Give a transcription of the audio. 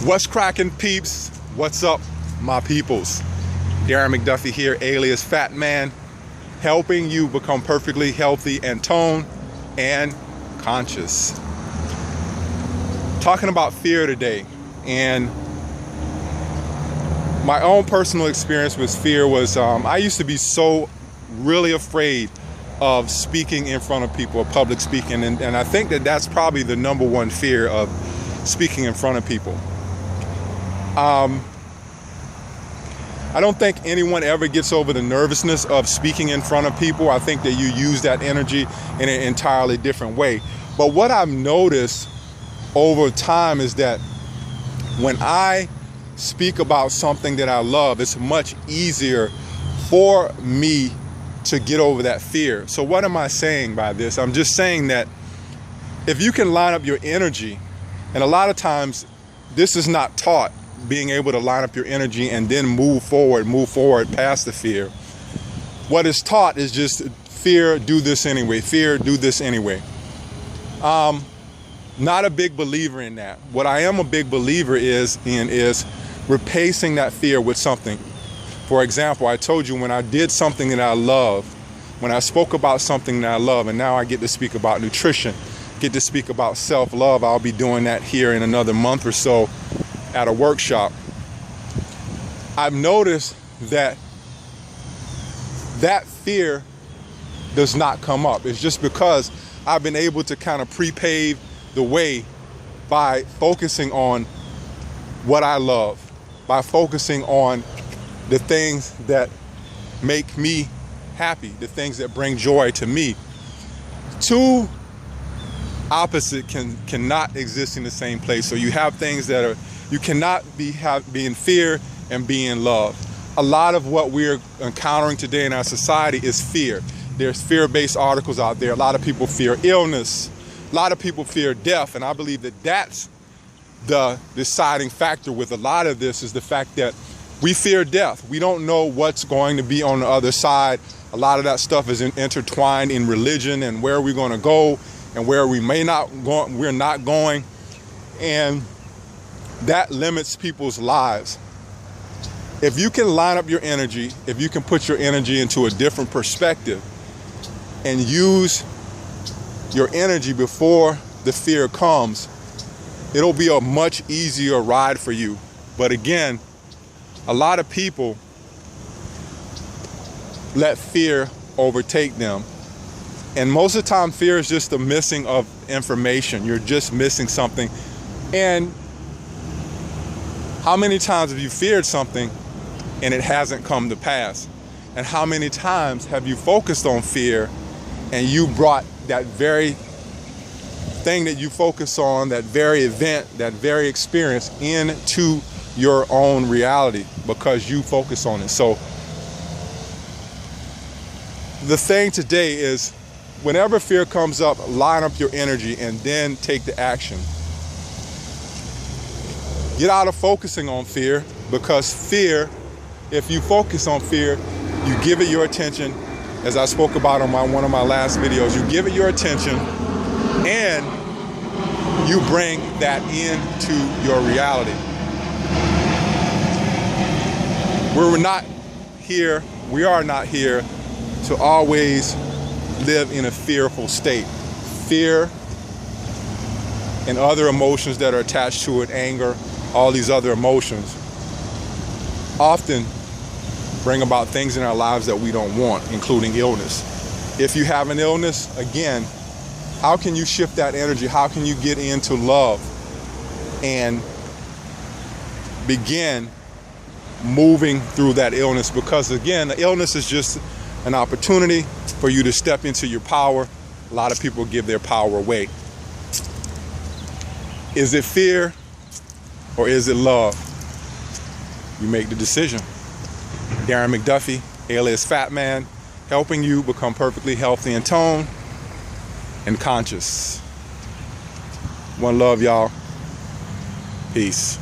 What's cracking, peeps? What's up, my peoples? Darren McDuffie here, alias Fat Man, helping you become perfectly healthy and toned and conscious. Talking about fear today, and my own personal experience with fear was I used to be so really afraid of speaking in front of people, of public speaking, and I think that that's probably the number one fear of speaking in front of people. I don't think anyone ever gets over the nervousness of speaking in front of people. I think that you use that energy in an entirely different way. But what I've noticed over time is that when I speak about something that I love, it's much easier for me to get over that fear. So what am I saying by this? I'm just saying that if you can line up your energy, and a lot of times this is not taught, being able to line up your energy and then move forward past the fear. What is taught is just fear, do this anyway, fear, do this anyway. Not a big believer in that. What I am a big believer is replacing that fear with something. For example, I told you when I did something that I love, when I spoke about something that I love, and now I get to speak about nutrition, get to speak about self-love. I'll be doing that here in another month or so at a workshop. I've noticed that fear does not come up. It's just because I've been able to kind of prepave the way by focusing on what I love, by focusing on the things that make me happy, the things that bring joy to me. Two opposite cannot exist in the same place. So you have things that are, you cannot be in fear and be in love. A lot of what we're encountering today in our society is fear. There's fear-based articles out there. A lot of people fear illness. A lot of people fear death. And I believe that that's the deciding factor with a lot of this, is the fact that we fear death. We don't know what's going to be on the other side. A lot of that stuff is intertwined in religion and where we're going to go and where we may not go, we're not going. And that limits people's lives. If you can line up your energy, if you can put your energy into a different perspective and use your energy before the fear comes, it'll be a much easier ride for you. But again, a lot of people let fear overtake them. And most of the time, fear is just the missing of information. You're just missing something. And how many times have you feared something and it hasn't come to pass? And how many times have you focused on fear and you brought that very thing that you focus on, that very event, that very experience into your own reality because you focus on it? So the thing today is, whenever fear comes up, line up your energy and then take the action. Get out of focusing on fear, because fear, if you focus on fear, you give it your attention, as I spoke about on one of my last videos, you give it your attention and you bring that into your reality. We are not here to always live in a fearful state. Fear and other emotions that are attached to it, anger, all these other emotions, often bring about things in our lives that we don't want, including illness. If you have an illness, again, how can you shift that energy? How can you get into love and begin moving through that illness? Because again, the illness is just an opportunity for you to step into your power. A lot of people give their power away. Is it fear or is it love? You make the decision. Darren McDuffie, alias Fat Man, helping you become perfectly healthy and toned and conscious. One love, y'all. Peace.